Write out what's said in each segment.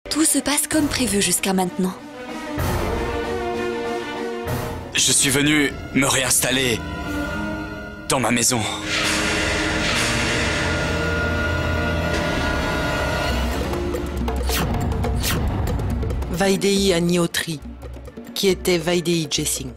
Tout se passe comme prévu jusqu'à maintenant. Je suis venu me réinstaller dans ma maison. Vaidéhi Agniotri, qui était Vaidéhi Jessing.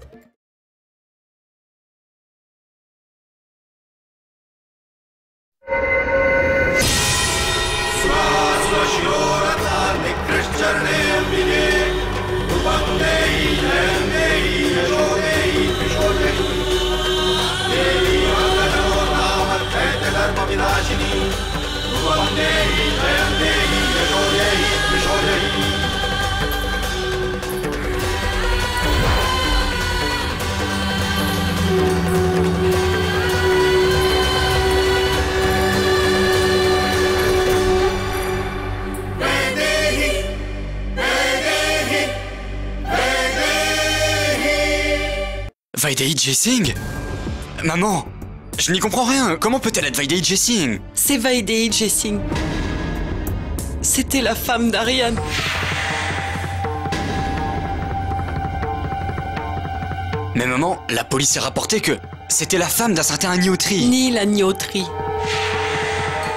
Vaidéhi Jessing? Maman, je n'y comprends rien. Comment peut-elle être Vaidéhi Jessing? C'est Vaidéhi Jessing. C'était la femme d'Ariane. Mais maman, la police a rapporté que c'était la femme d'un certain Agniotri. Nil Agniotri.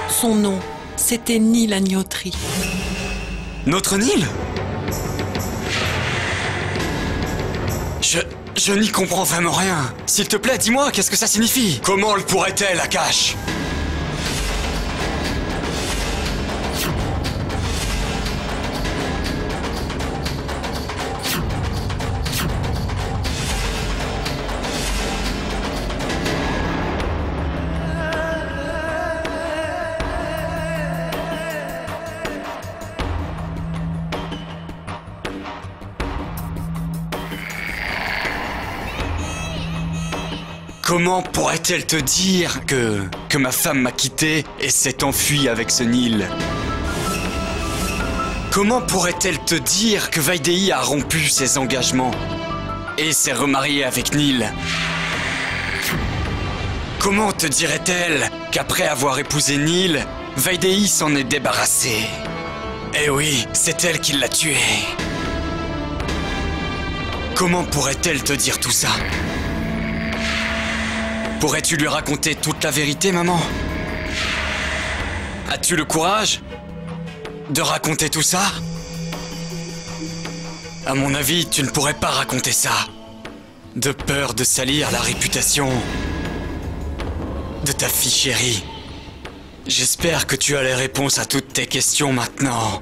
Son nom, c'était Nil Agniotri. Notre Nil? Je n'y comprends vraiment rien. S'il te plaît, dis-moi, qu'est-ce que ça signifie? Comment le pourrait-elle, Akash? Comment pourrait-elle te dire que ma femme m'a quitté et s'est enfuie avec ce Nil? Comment pourrait-elle te dire que Vaidéhi a rompu ses engagements et s'est remariée avec Nil? Comment te dirait-elle qu'après avoir épousé Nil, Vaidéhi s'en est débarrassé? Eh oui, c'est elle qui l'a tué. Comment pourrait-elle te dire tout ça? Pourrais-tu lui raconter toute la vérité, maman? As-tu le courage de raconter tout ça? À mon avis, tu ne pourrais pas raconter ça. De peur de salir la réputation de ta fille chérie. J'espère que tu as les réponses à toutes tes questions maintenant.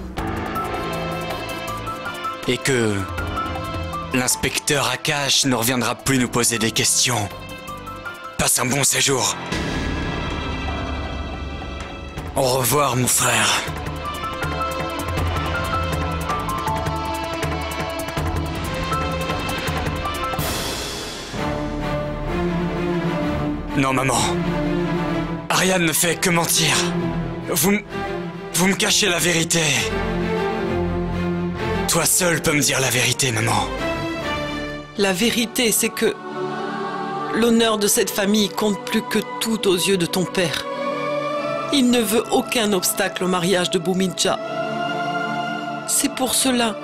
Et que l'inspecteur Akash ne reviendra plus nous poser des questions. Passe un bon séjour. Au revoir, mon frère. Non, maman. Ariane ne fait que mentir. Vous me cachez la vérité. Toi seul peux me dire la vérité, maman. La vérité, c'est que l'honneur de cette famille compte plus que tout aux yeux de ton père. Il ne veut aucun obstacle au mariage de Bhumidja. C'est pour cela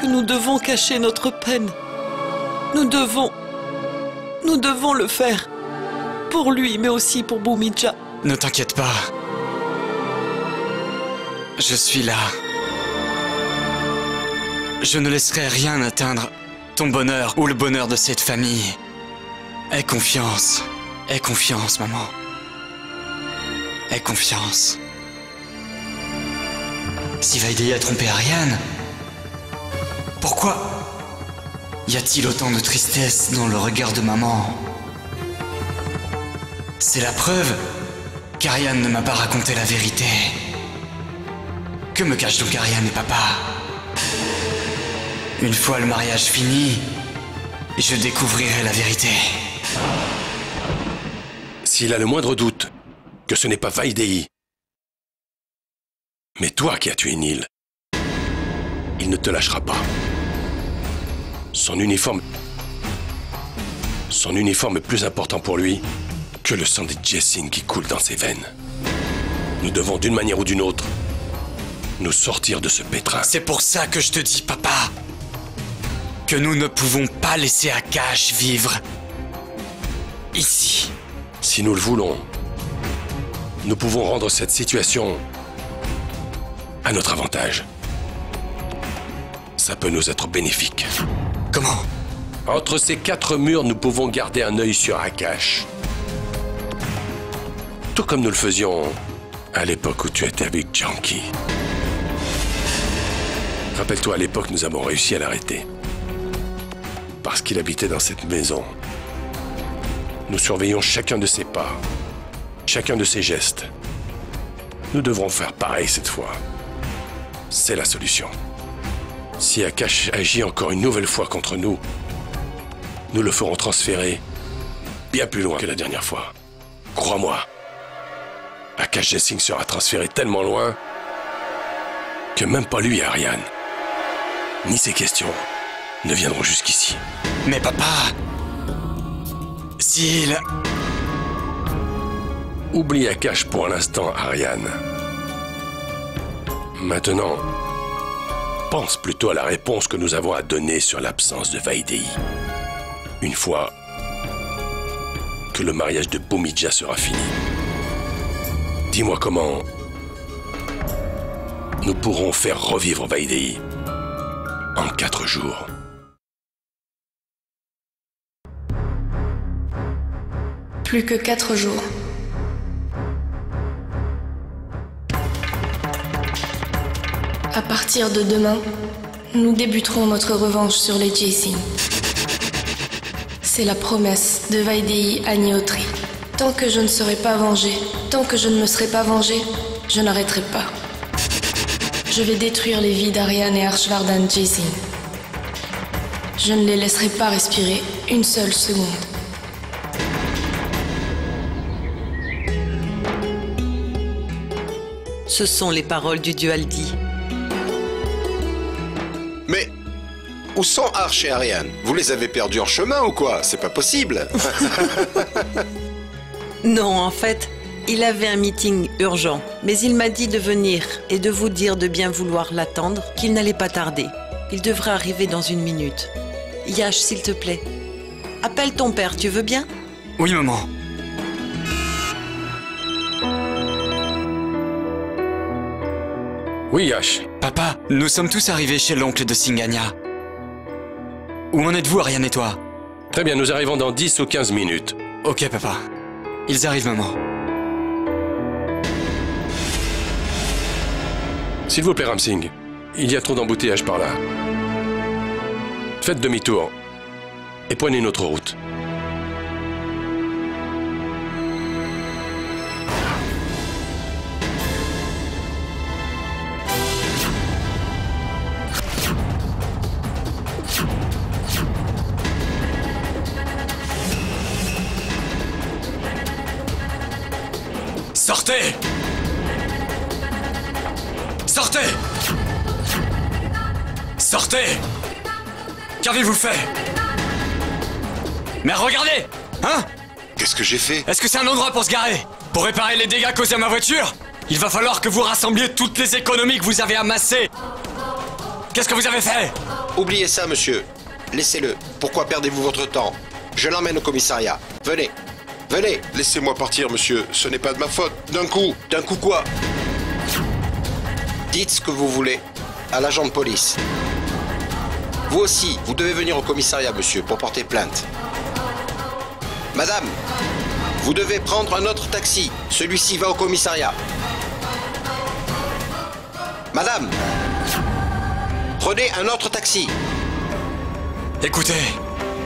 que nous devons cacher notre peine. Nous devons le faire. Pour lui, mais aussi pour Bhumidja. Ne t'inquiète pas. Je suis là. Je ne laisserai rien atteindre ton bonheur ou le bonheur de cette famille. Aie confiance, maman. Aie confiance. Si Vaidéhi a trompé Ariane, pourquoi y a-t-il autant de tristesse dans le regard de maman? C'est la preuve qu'Ariane ne m'a pas raconté la vérité. Que me cachent donc Ariane et papa? Une fois le mariage fini, je découvrirai la vérité. S'il a le moindre doute que ce n'est pas Vaidéhi, mais toi qui as tué Nil, il ne te lâchera pas. Son uniforme est plus important pour lui que le sang des Jessing qui coule dans ses veines. Nous devons d'une manière ou d'une autre nous sortir de ce pétrin. C'est pour ça que je te dis, papa, que nous ne pouvons pas laisser Akash vivre ici. Si nous le voulons, nous pouvons rendre cette situation à notre avantage. Ça peut nous être bénéfique. Comment? Entre ces 4 murs, nous pouvons garder un œil sur Akash. Tout comme nous le faisions à l'époque où tu étais avec Janki. Rappelle-toi, à l'époque, nous avons réussi à l'arrêter. Parce qu'il habitait dans cette maison. Nous surveillons chacun de ses pas, chacun de ses gestes. Nous devrons faire pareil cette fois. C'est la solution. Si Akash agit encore une nouvelle fois contre nous, nous le ferons transférer bien plus loin que la dernière fois. Crois-moi, Akash Jessing sera transféré tellement loin que même pas lui et Ariane, ni ses questions, ne viendront jusqu'ici. Mais papa, s'il... Oublie Akash pour l'instant, Ariane. Maintenant, pense plutôt à la réponse que nous avons à donner sur l'absence de Vaidéhi. Une fois que le mariage de Bhumidja sera fini. Dis-moi comment nous pourrons faire revivre Vaidéhi en 4 jours. Plus que 4 jours. À partir de demain, nous débuterons notre revanche sur les Jessing. C'est la promesse de Vaidéhi Agniotri. Tant que je ne serai pas vengée, tant que je ne me serai pas vengée, je n'arrêterai pas. Je vais détruire les vies d'Ariane et Harshvardhan Jessing. Je ne les laisserai pas respirer une seule seconde. Ce sont les paroles du dieu Aldi. Mais où sont Arch et Ariane? Vous les avez perdus en chemin ou quoi? C'est pas possible. Non, en fait, il avait un meeting urgent. Mais il m'a dit de venir et de vous dire de bien vouloir l'attendre, qu'il n'allait pas tarder. Il devrait arriver dans 1 minute. Yash, s'il te plaît. Appelle ton père, tu veux bien? Oui, maman. Oui, Yash. Papa, nous sommes tous arrivés chez l'oncle de Singanya. Où en êtes-vous, Ariane et toi? Très bien, nous arrivons dans 10 ou 15 minutes. Ok, papa. Ils arrivent, maman. S'il vous plaît, Ramsing, il y a trop d'embouteillages par là. Faites demi-tour et prenez une autre route. Sortez! Sortez! Sortez! Qu'avez-vous fait? Mais regardez! Hein? Qu'est-ce que j'ai fait? Est-ce que c'est un endroit pour se garer? Pour réparer les dégâts causés à ma voiture? Il va falloir que vous rassembliez toutes les économies que vous avez amassées! Qu'est-ce que vous avez fait? Oubliez ça, monsieur. Laissez-le. Pourquoi perdez-vous votre temps? Je l'emmène au commissariat. Venez. Venez. Laissez-moi partir, monsieur. Ce n'est pas de ma faute. D'un coup. D'un coup quoi? Dites ce que vous voulez à l'agent de police. Vous aussi, vous devez venir au commissariat, monsieur, pour porter plainte. Madame, vous devez prendre un autre taxi. Celui-ci va au commissariat. Madame, prenez un autre taxi. Écoutez,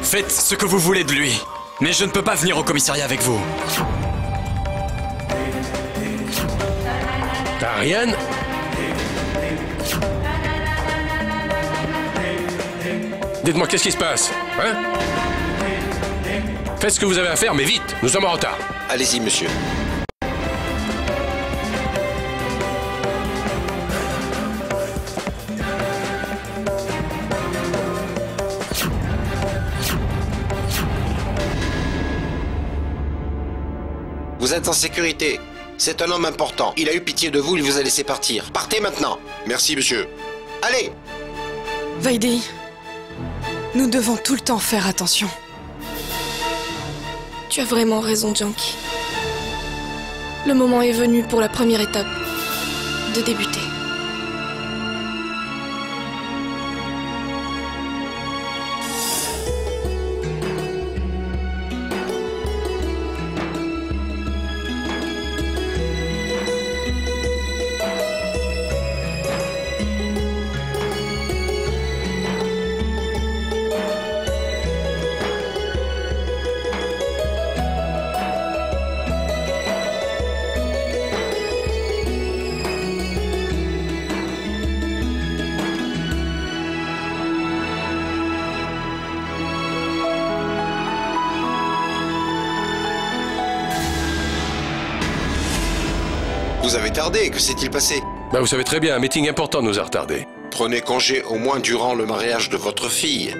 faites ce que vous voulez de lui. Mais je ne peux pas venir au commissariat avec vous. Ariane? Dites-moi, qu'est-ce qui se passe? Hein? Faites ce que vous avez à faire, mais vite, nous sommes en retard. Allez-y, monsieur. Vous êtes en sécurité. C'est un homme important. Il a eu pitié de vous, il vous a laissé partir. Partez maintenant. Merci, monsieur. Allez! Vaidei, nous devons tout le temps faire attention. Tu as vraiment raison, Janki. Le moment est venu pour la première étape de débuter. Vous avez tardé, que s'est-il passé? Bah, vous savez très bien, un meeting important nous a retardés. Prenez congé au moins durant le mariage de votre fille.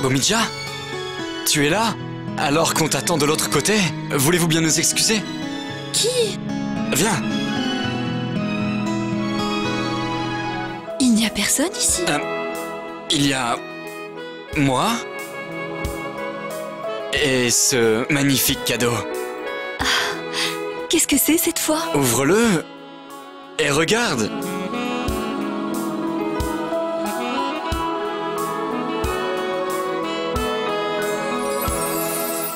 Bhumidja? Tu es là? Alors qu'on t'attend de l'autre côté? Voulez-vous bien nous excuser? Qui? Viens. Il n'y a personne ici. Il y a... moi? Et ce magnifique cadeau. Qu'est-ce que c'est cette fois? Ouvre-le et regarde.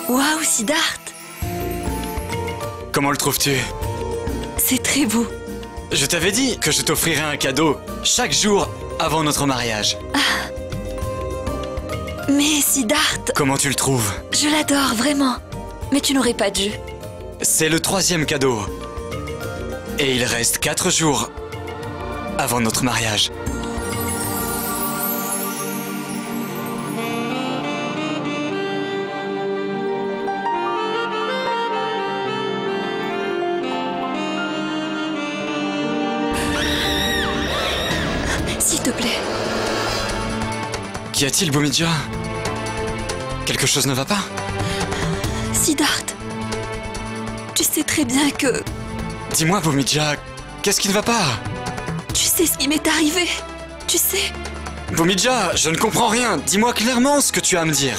Waouh, Siddharth! Comment le trouves-tu? C'est très beau. Je t'avais dit que je t'offrirais un cadeau chaque jour avant notre mariage. Mais Siddharth, Comment tu le trouves? je l'adore vraiment. Mais tu n'aurais pas dû. C'est le 3e cadeau. Et il reste 4 jours avant notre mariage. S'il te plaît. Qu'y a-t-il, Bhumidja? Quelque chose ne va pas? Siddharth, tu sais très bien que... Dis-moi, Bhumidja, qu'est-ce qui ne va pas? Tu sais ce qui m'est arrivé. Tu sais... Bhumidja, je ne comprends rien. Dis-moi clairement ce que tu as à me dire.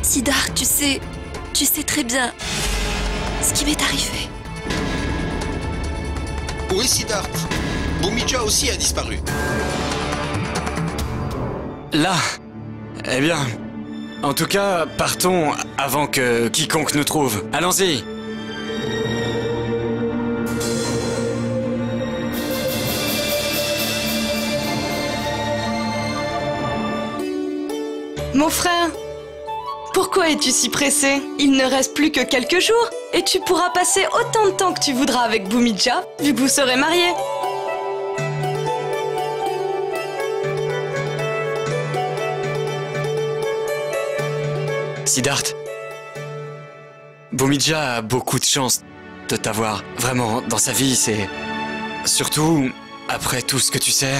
Siddharth, tu sais très bien ce qui m'est arrivé. Oui, Siddharth. Bhumidja aussi a disparu. Là. Eh bien. En tout cas, partons avant que quiconque nous trouve. Allons-y. Mon frère, pourquoi es-tu si pressé? Il ne reste plus que quelques jours et tu pourras passer autant de temps que tu voudras avec Bhumidja, vu que vous serez mariés. Siddharth. Bhumidja a beaucoup de chance de t'avoir. Vraiment, dans sa vie, c'est... Surtout, après tout ce que tu sais...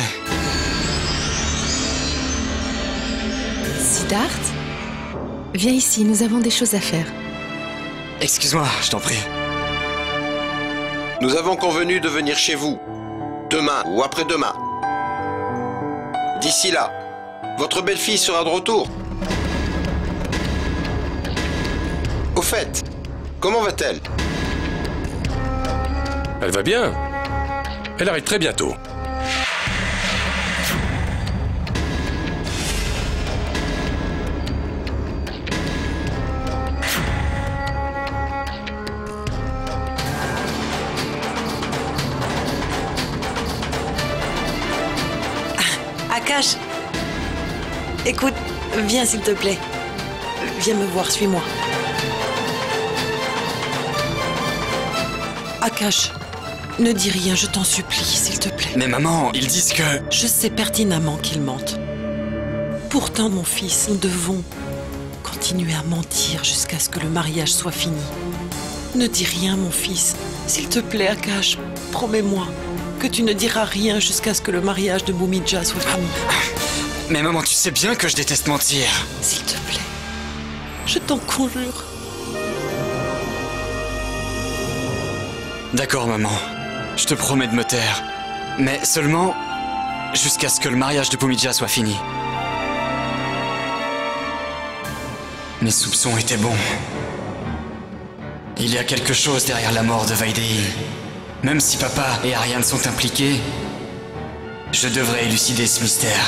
Siddharth, viens ici, nous avons des choses à faire. Excuse-moi, je t'en prie. Nous avons convenu de venir chez vous. Demain ou après-demain. D'ici là, votre belle-fille sera de retour. Au fait, comment va-t-elle? Elle va bien. Elle arrive très bientôt. Akash, écoute, viens s'il te plaît. Viens me voir, suis-moi. Akash, ne dis rien, je t'en supplie, s'il te plaît. Mais maman, ils disent que... Je sais pertinemment qu'ils mentent. Pourtant, mon fils, nous devons continuer à mentir jusqu'à ce que le mariage soit fini. Ne dis rien, mon fils. S'il te plaît, Akash, promets-moi. que tu ne diras rien jusqu'à ce que le mariage de Bhumidja soit fini. Mais maman, tu sais bien que je déteste mentir. S'il te plaît, je t'en conjure. D'accord, maman. Je te promets de me taire. Mais seulement jusqu'à ce que le mariage de Bhumidja soit fini. Mes soupçons étaient bons. Il y a quelque chose derrière la mort de Vaidehi. Même si papa et Ariane sont impliqués, je devrais élucider ce mystère.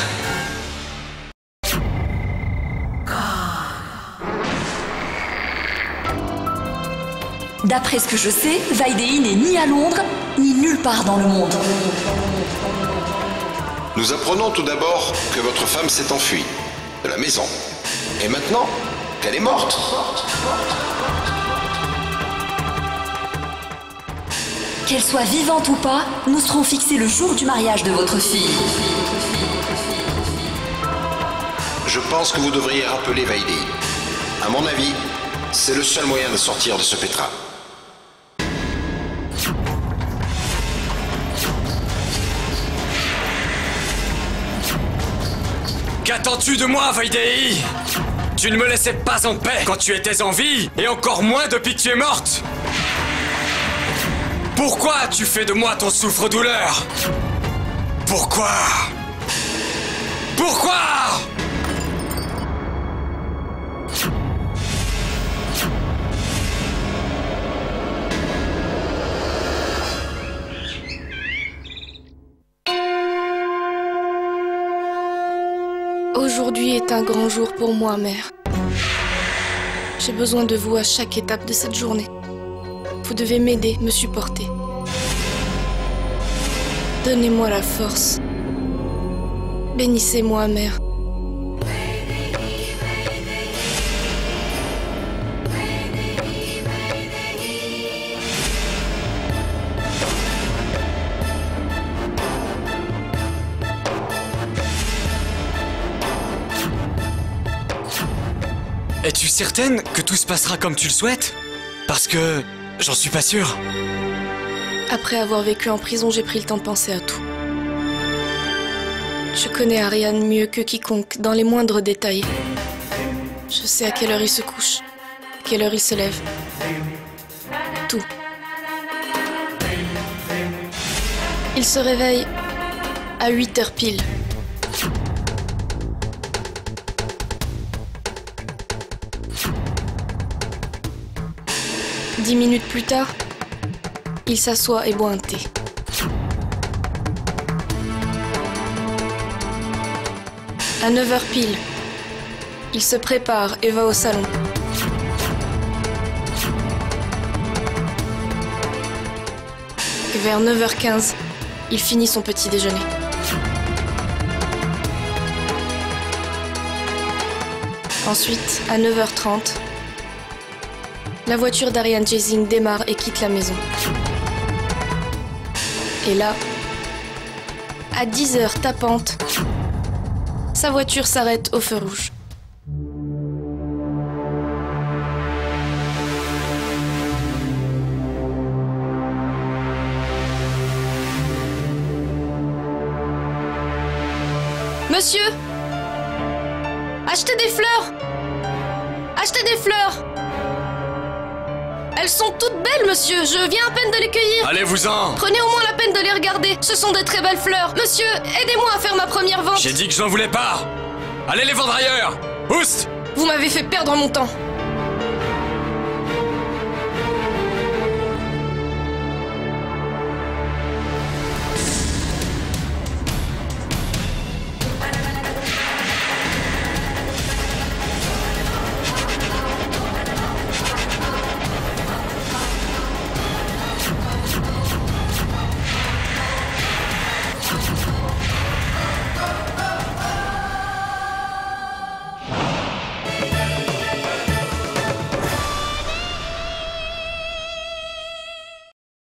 D'après ce que je sais, Vaidehi n'est ni à Londres, ni nulle part dans le monde. Nous apprenons tout d'abord que votre femme s'est enfuie de la maison. Et maintenant, qu'elle est morte. Qu'elle soit vivante ou pas, nous serons fixés le jour du mariage de votre fille. Je pense que vous devriez rappeler Vaidehi. À mon avis, c'est le seul moyen de sortir de ce pétrin. Qu'attends-tu de moi, Vaidehi? Tu ne me laissais pas en paix quand tu étais en vie, et encore moins depuis que tu es morte. Pourquoi as-tu fait de moi ton souffre-douleur? Pourquoi? Pourquoi? Aujourd'hui est un grand jour pour moi, mère. J'ai besoin de vous à chaque étape de cette journée. Vous devez m'aider, me supporter. Donnez-moi la force. Bénissez-moi, mère. Es-tu certaine que tout se passera comme tu le souhaites? Parce que j'en suis pas sûr. Après avoir vécu en prison, j'ai pris le temps de penser à tout. Je connais Ariane mieux que quiconque, dans les moindres détails. Je sais à quelle heure il se couche, à quelle heure il se lève. Tout. Il se réveille à 8h pile. Dix minutes plus tard, il s'assoit et boit un thé. À 9h pile, il se prépare et va au salon. Et vers 9h15, il finit son petit déjeuner. Ensuite, à 9h30, la voiture d'Ariane Jazing démarre et quitte la maison. Et là, à 10h tapante, sa voiture s'arrête au feu rouge. Monsieur! Achetez des fleurs! Achetez des fleurs! Elles sont toutes belles, monsieur. Je viens à peine de les cueillir. Allez-vous-en! Prenez au moins la peine de les regarder. Ce sont de très belles fleurs. Monsieur, aidez-moi à faire ma première vente. J'ai dit que je n'en voulais pas! Allez les vendre ailleurs! Oust! Vous m'avez fait perdre mon temps.